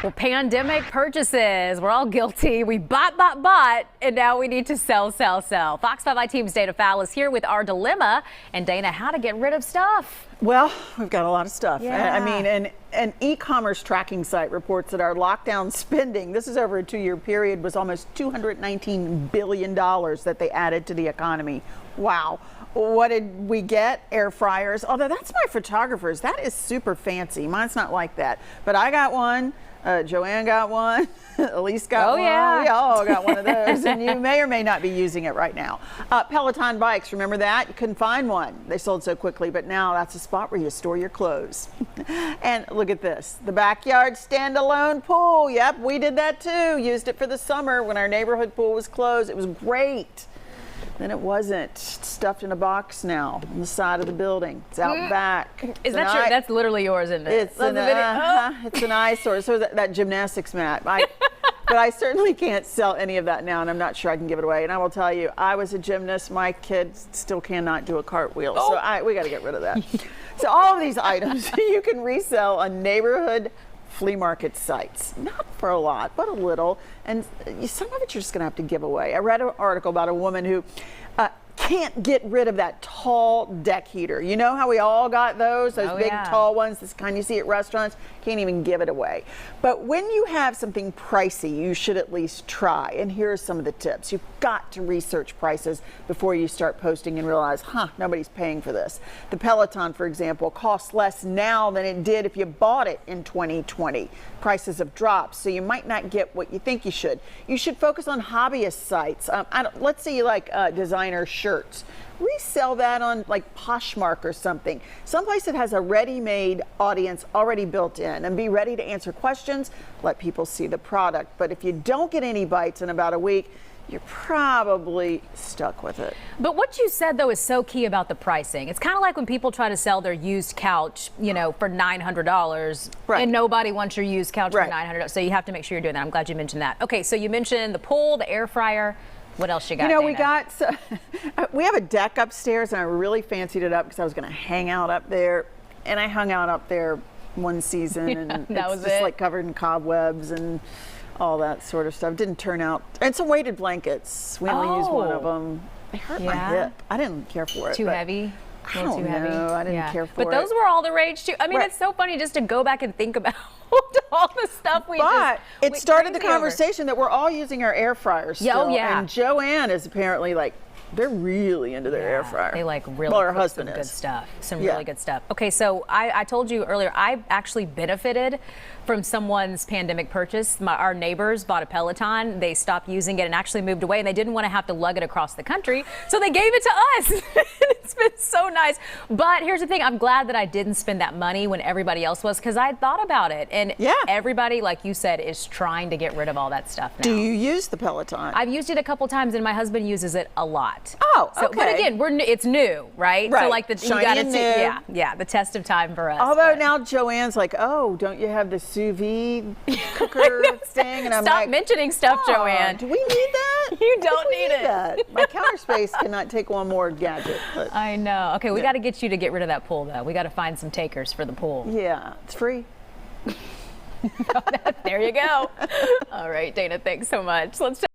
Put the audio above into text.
Well, pandemic purchases. We're all guilty. We bought, and now we need to sell. Fox 5 team's Dana Fowle is here with our dilemma. And Dana, how to get rid of stuff. Well, we've got a lot of stuff. Yeah. I mean, an e-commerce tracking site reports that our lockdown spending, this is over a 2-year period, was almost $219 billion that they added to the economy. Wow. What did we get? Air fryers. Although that's my photographer's. That is super fancy. Mine's not like that. But I got one. Joanne got one. Elise got one. Yeah. We all got one of those. And you may or may not be using it right now. Peloton bikes. Remember that? You couldn't find one. They sold so quickly. But now that's a spot where you store your clothes. And look at this. The backyard standalone pool. Yep, we did that too. Used it for the summer when our neighborhood pool was closed. It was great. Then it wasn't. It's stuffed in a box now on the side of the building. It's out back. Is that true? That's literally yours, isn't it? It's it's an eyesore. So that gymnastics mat. But I certainly can't sell any of that now, and I'm not sure I can give it away. And I will tell you, I was a gymnast. My kids still cannot do a cartwheel, so we got to get rid of that. So all of these items you can resell on neighborhood flea market sites. Not for a lot, but a little. And some of it you're just going to have to give away. I read an article about a woman who can't get rid of that tall deck heater. You know how we all got those big tall ones, this kind you see at restaurants? Can't even give it away. But when you have something pricey, you should at least try. And here are some of the tips. You've got to research prices before you start posting and realize, nobody's paying for this. The Peloton, for example, costs less now than it did if you bought it in 2020. Prices have dropped, so you might not get what you think you should. You should focus on hobbyist sites. Let's say you like designer shirts. Resell that on like Poshmark or something. Someplace that has a ready-made audience already built in, and be ready to answer questions, let people see the product. But if you don't get any bites in about a week, you're probably stuck with it. But what you said, though, is so key about the pricing. It's kind of like when people try to sell their used couch, for $900, and nobody wants your used couch for $900. So you have to make sure you're doing that. I'm glad you mentioned that. Okay, so you mentioned the pool, the air fryer. What else you got? We have a deck upstairs, and I really fancied it up because I was going to hang out up there, and I hung out up there one season, and it's just like covered in cobwebs and all that sort of stuff. Didn't turn out. And some weighted blankets. We only used one of them. They hurt my hip. I didn't care for it. Too heavy? I don't know. I didn't care for it. But those were all the rage too. I mean, it's so funny just to go back and think about all the stuff it started the conversation that we're all using our air fryers still. And Joanne is apparently they're really into their air fryer. They really her husband some good stuff. Some really good stuff. Okay, so I told you earlier, I actually benefited from someone's pandemic purchase. Our neighbors bought a Peloton. They stopped using it and actually moved away, and they didn't want to have to lug it across the country, so they gave it to us. It's been so nice. But here's the thing. I'm glad that I didn't spend that money when everybody else was, because I thought about it. And everybody, like you said, is trying to get rid of all that stuff now. Do you use the Peloton? I've used it a couple times, and my husband uses it a lot. Oh, okay. But again, it's new, right? So like the test of time for us. Although now Joanne's like, oh, don't you have the sous vide cooker thing? And I'm Stop mentioning stuff, Joanne. Do we need that? You don't need it. My counter space cannot take one more gadget. I know. Okay, we got to get you to get rid of that pool, though. We got to find some takers for the pool. Yeah, it's free. There you go. All right, Dana, thanks so much. Let's